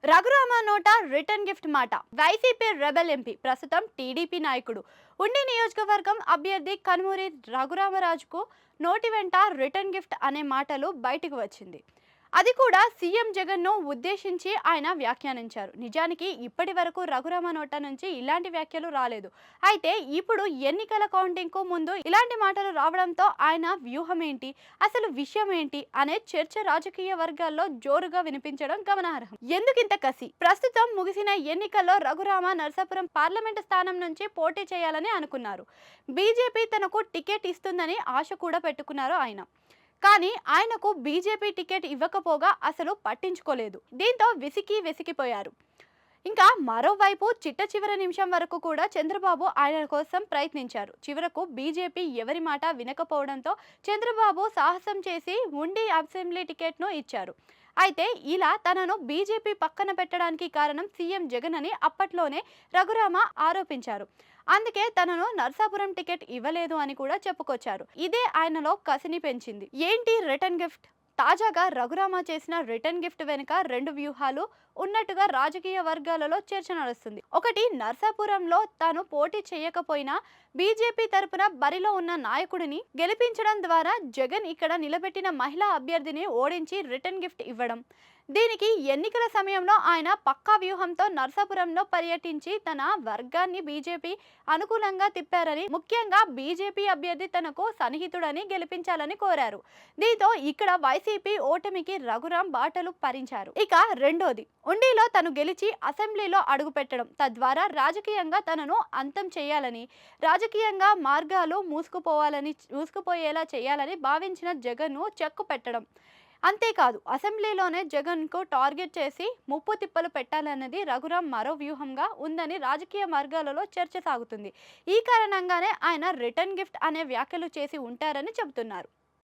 రఘురామ నోట return gift మాట. YCP rebel MP, ప్రస్తుతం టీడీపీ నాయకుడు, ఉండి నియోజకవర్గం అభ్యర్థి కనుమూరి రఘురామరాజుకు నోటి వెంట రిటర్న్ గిఫ్ట్ అనే మాటలు బయటకు వచ్చింది. అది కూడా సీఎం జగన్ ను ఉద్దేశించి ఆయన వ్యాఖ్యానించారు. నిజానికి ఇప్పటి వరకు రఘురామ నోట నుంచి ఇలాంటి వ్యాఖ్యలు రాలేదు. అయితే ఇప్పుడు ఎన్నికల కౌంటింగ్ కు ముందు ఇలాంటి మాటలు రావడంతో ఆయన వ్యూహం ఏంటి, అసలు విషయం ఏంటి అనే చర్చ రాజకీయ వర్గాల్లో జోరుగా వినిపించడం గమనార్హం. ఎందుకింత కసి? ప్రస్తుతం ముగిసిన ఎన్నికల్లో రఘురామ నరసాపురం పార్లమెంటు స్థానం నుంచి పోటీ చేయాలని అనుకున్నారు. బీజేపీ తనకు టికెట్ ఇస్తుందని ఆశ కూడా పెట్టుకున్నారు ఆయన. కానీ ఆయనకు బీజేపీ టికెట్ ఇవ్వకపోగా అసలు పట్టించుకోలేదు. దీంతో వెసికిపోయారు. ఇంకా మరోవైపు చిట్ట చివరి నిమిషం వరకు కూడా చంద్రబాబు ఆయన కోసం ప్రయత్నించారు. చివరకు బీజేపీ ఎవరి మాట వినకపోవడంతో చంద్రబాబు సాహసం చేసి ఉండి అసెంబ్లీ టికెట్ను ఇచ్చారు. అయితే ఇలా తనను బీజేపీ పక్కన పెట్టడానికి కారణం సీఎం జగన్ అని అప్పట్లోనే రఘురామ ఆరోపించారు. అందుకే తనను నర్సాపురం టికెట్ ఇవ్వలేదు అని కూడా చెప్పుకొచ్చారు. ఇదే ఆయనలో కసిని పెంచింది. ఏంటి రిటర్న్ గిఫ్ట్? తాజాగా రఘురామ చేసిన రిటర్న్ గిఫ్ట్ వెనుక రెండు వ్యూహాలు ఉన్నట్టుగా రాజకీయ వర్గాలలో చర్చ నడుస్తుంది. ఒకటి, నర్సాపురంలో తాను పోటీ చేయకపోయినా బీజేపీ తరపున బరిలో ఉన్న నాయకుడిని గెలిపించడం ద్వారా జగన్ ఇక్కడ నిలబెట్టిన మహిళా అభ్యర్థిని ఓడించి రిటర్న్ గిఫ్ట్ ఇవ్వడం. దీనికి ఎన్నికల సమయంలో ఆయన పక్కా వ్యూహంతో నర్సాపురంలో పర్యటించి తన వర్గాన్ని బీజేపీ అనుకూలంగా తిప్పారని, ముఖ్యంగా బీజేపీ అభ్యర్థి తనకు సన్నిహితుడని గెలిపించాలని కోరారు. దీంతో ఇక్కడ వైసీపీ ఓటమికి రఘురాం బాటలు పరించారు. ఇక రెండోది, ఉండిలో తను గెలిచి అసెంబ్లీలో అడుగుపెట్టడం, తద్వారా రాజకీయంగా తనను అంతం చేయాలని, రాజకీయంగా మార్గాలు మూసుకుపోయేలా చేయాలని భావించిన జగన్ను చెక్కు పెట్టడం. అంతేకాదు, అసెంబ్లీలోనే జగన్కు టార్గెట్ చేసి ముప్పు తిప్పలు పెట్టాలన్నది రఘురాం మరో వ్యూహంగా ఉందని రాజకీయ మార్గాలలో చర్చ సాగుతుంది. ఈ కారణంగానే ఆయన రిటర్న్ గిఫ్ట్ అనే వ్యాఖ్యలు చేసి ఉంటారని చెబుతున్నారు.